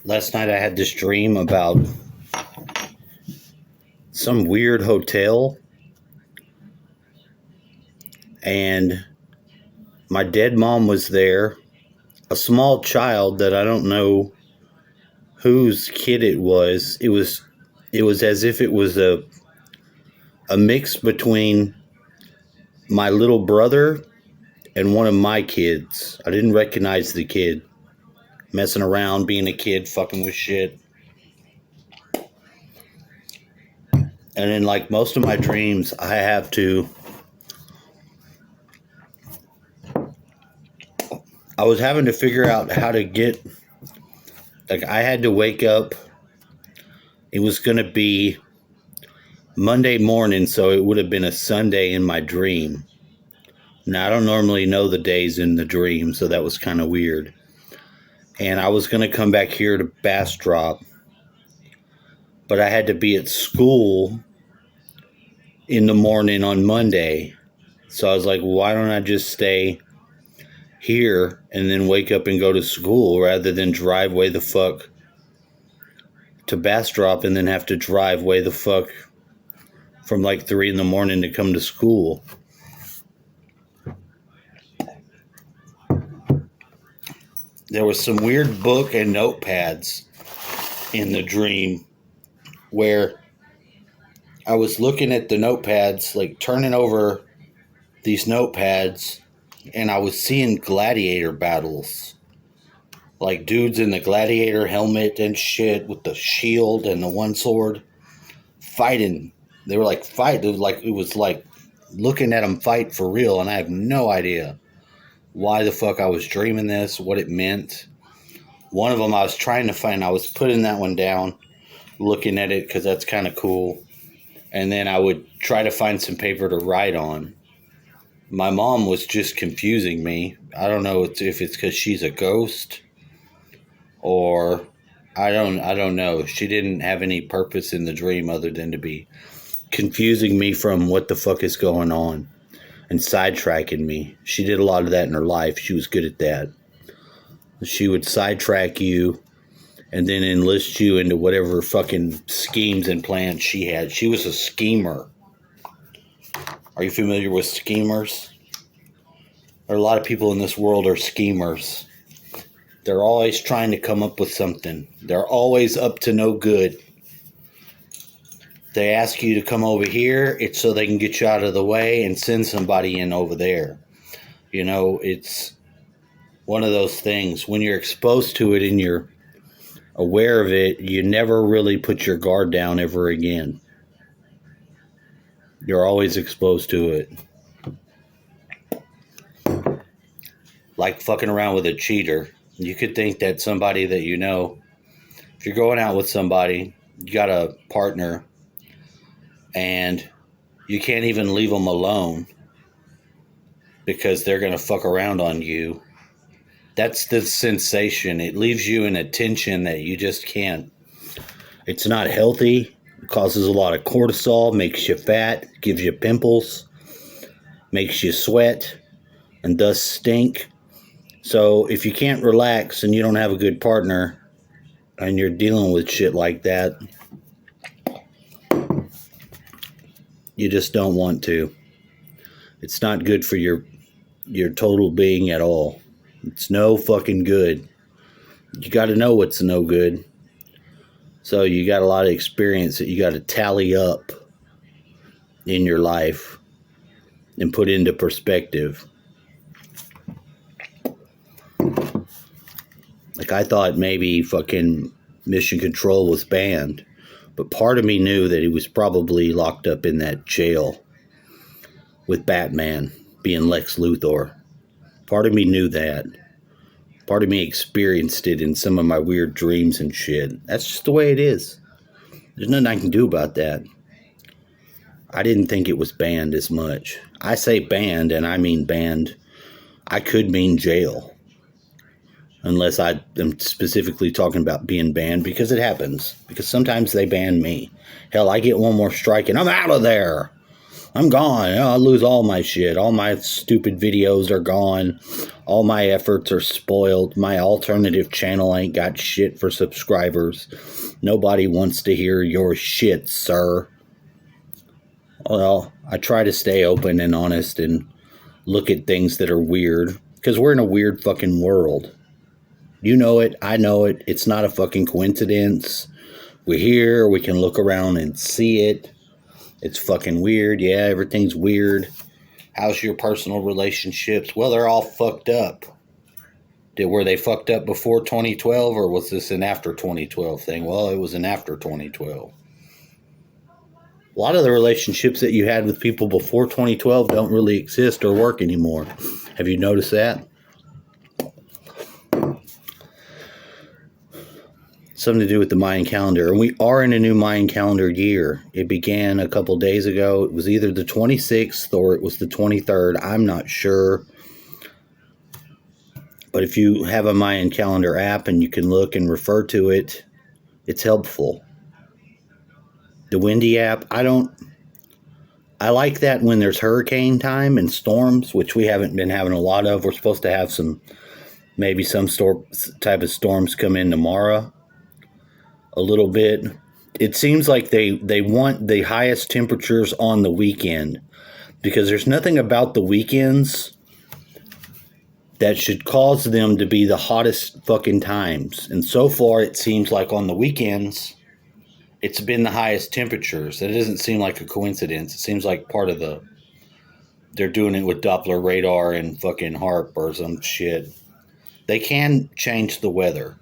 Last night I had this dream about some weird hotel, and my dead mom was there, a small child that I don't know whose kid it was. It was as if it was a mix between my little brother and one of my kids. I didn't recognize the kid. Messing around, being a kid, fucking with shit. And in like most of my dreams, I was having to figure out how to get, like, I had to wake up. It was going to be Monday morning, so it would have been a Sunday in my dream. Now, I don't normally know the days in the dream, so that was kind of weird. And I was going to come back here to Bastrop, but I had to be at school in the morning on Monday. So I was like, why don't I just stay here and then wake up and go to school rather than drive way the fuck to Bastrop and then have to drive way the fuck from like 3 in the morning to come to school. There was some weird book and notepads in the dream where I was looking at the notepads, like turning over these notepads, and I was seeing gladiator battles. Like dudes in the gladiator helmet and shit with the shield and the one sword fighting. They were like fighting. It was like looking at them fight for real, and I have no idea why the fuck I was dreaming this, what it meant. One of them I was trying to find. I was putting that one down, looking at it because that's kind of cool. And then I would try to find some paper to write on. My mom was just confusing me. I don't know if it's because she's a ghost or I don't know. She didn't have any purpose in the dream other than to be confusing me from what the fuck is going on and sidetracking me. She did a lot of that in her life. She was good at that. She would sidetrack you and then enlist you into whatever fucking schemes and plans she had. She was a schemer. Are you familiar with schemers? There are a lot of people in this world are schemers. They're always trying to come up with something. They're always up to no good. They ask you to come over here, it's so they can get you out of the way and send somebody in over there. You know, it's one of those things. When you're exposed to it and you're aware of it, you never really put your guard down ever again. You're always exposed to it. Like fucking around with a cheater. You could think that somebody that you know, if you're going out with somebody, you got a partner, and you can't even leave them alone because they're going to fuck around on you. That's the sensation. It leaves you in a tension that you just can't. It's not healthy. It causes a lot of cortisol, makes you fat, gives you pimples, makes you sweat, and thus stink. So if you can't relax and you don't have a good partner and you're dealing with shit like that, you just don't want to. It's not good for your total being at all. It's no fucking good. You got to know what's no good. So you got a lot of experience that you got to tally up in your life and put into perspective. Like, I thought maybe fucking Mission Control was banned, but part of me knew that he was probably locked up in that jail with Batman being Lex Luthor. Part of me knew that. Part of me experienced it in some of my weird dreams and shit. That's just the way it is. There's nothing I can do about that. I didn't think it was banned as much. I say banned, and I mean banned. I could mean jail. Unless I am specifically talking about being banned, because it happens. Because sometimes they ban me. Hell, I get one more strike and I'm out of there. I'm gone. I'll lose all my shit. All my stupid videos are gone. All my efforts are spoiled. My alternative channel ain't got shit for subscribers. Nobody wants to hear your shit, sir. Well, I try to stay open and honest and look at things that are weird, because we're in a weird fucking world. You know it. I know it. It's not a fucking coincidence. We're here. We can look around and see it. It's fucking weird. Yeah, everything's weird. How's your personal relationships? Well, they're all fucked up. Were they fucked up before 2012, or was this an after 2012 thing? Well, it was an after 2012. A lot of the relationships that you had with people before 2012 don't really exist or work anymore. Have you noticed that? Something to do with the Mayan calendar. And we are in a new Mayan calendar year. It began a couple days ago. It was either the 26th or it was the 23rd. I'm not sure. But if you have a Mayan calendar app and you can look and refer to it, it's helpful. The Windy app, I like that when there's hurricane time and storms, which we haven't been having a lot of. We're supposed to have maybe some type of storms come in tomorrow. A little bit. It seems like they want the highest temperatures on the weekend, because there's nothing about the weekends that should cause them to be the hottest fucking times. And so far, it seems like on the weekends, it's been the highest temperatures. It doesn't seem like a coincidence. It seems like part of they're doing it with Doppler radar and fucking HAARP or some shit. They can change the weather.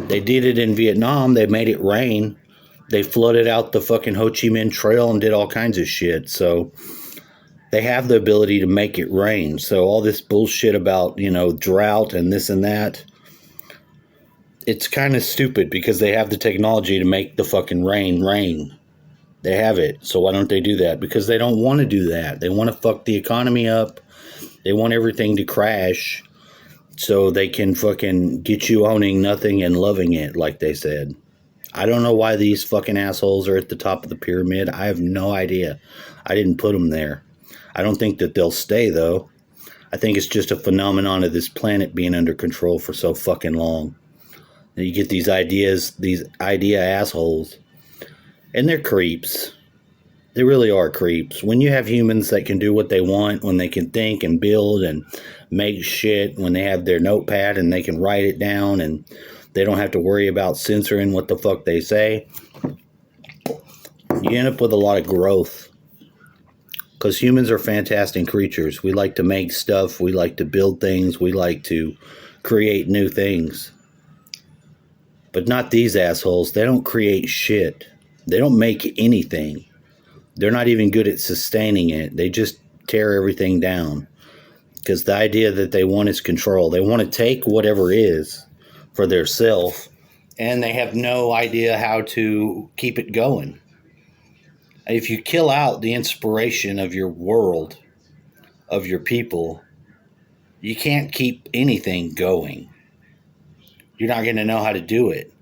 They did it in Vietnam. They made it rain. They flooded out the fucking Ho Chi Minh Trail and did all kinds of shit. So they have the ability to make it rain. So all this bullshit about, drought and this and that, it's kind of stupid, because they have the technology to make the fucking rain. They have it. So why don't they do that? Because they don't want to do that. They want to fuck the economy up. They want everything to crash, so they can fucking get you owning nothing and loving it, like they said. I don't know why these fucking assholes are at the top of the pyramid. I have no idea. I didn't put them there. I don't think that they'll stay, though. I think it's just a phenomenon of this planet being under control for so fucking long. And you get these idea assholes, and they're creeps. They really are creeps. When you have humans that can do what they want, when they can think and build and make shit, when they have their notepad and they can write it down and they don't have to worry about censoring what the fuck they say, you end up with a lot of growth. Because humans are fantastic creatures. We like to make stuff. We like to build things. We like to create new things. But not these assholes. They don't create shit. They don't make anything. They're not even good at sustaining it. They just tear everything down. Because the idea that they want is control. They want to take whatever is for their self, and they have no idea how to keep it going. If you kill out the inspiration of your world, of your people, you can't keep anything going. You're not going to know how to do it.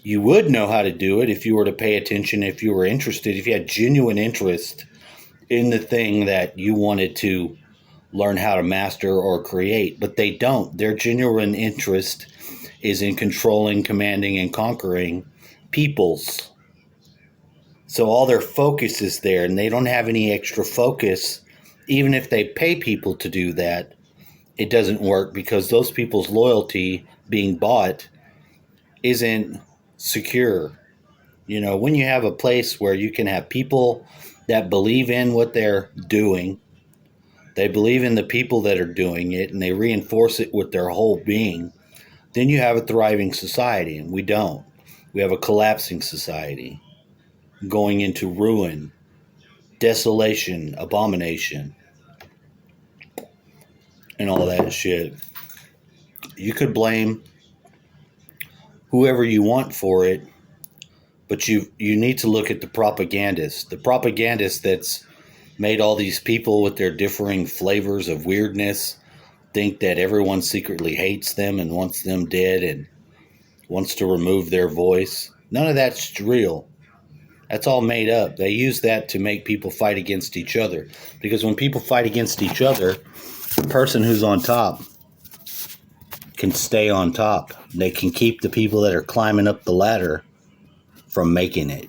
You would know how to do it if you were to pay attention, if you were interested, if you had genuine interest in the thing that you wanted to learn how to master or create. But they don't. Their genuine interest is in controlling, commanding, and conquering peoples. So all their focus is there, and they don't have any extra focus. Even if they pay people to do that, it doesn't work, because those people's loyalty being bought isn't secure. When you have a place where you can have people that believe in what they're doing, they believe in the people that are doing it, and they reinforce it with their whole being, then you have a thriving society. And we don't. We have a collapsing society, going into ruin, desolation, abomination, and all that shit. You could blame whoever you want for it, but you need to look at the propagandist. The propagandist that's made all these people with their differing flavors of weirdness think that everyone secretly hates them and wants them dead and wants to remove their voice. None of that's real. That's all made up. They use that to make people fight against each other. Because when people fight against each other, the person who's on top can stay on top. They can keep the people that are climbing up the ladder from making it.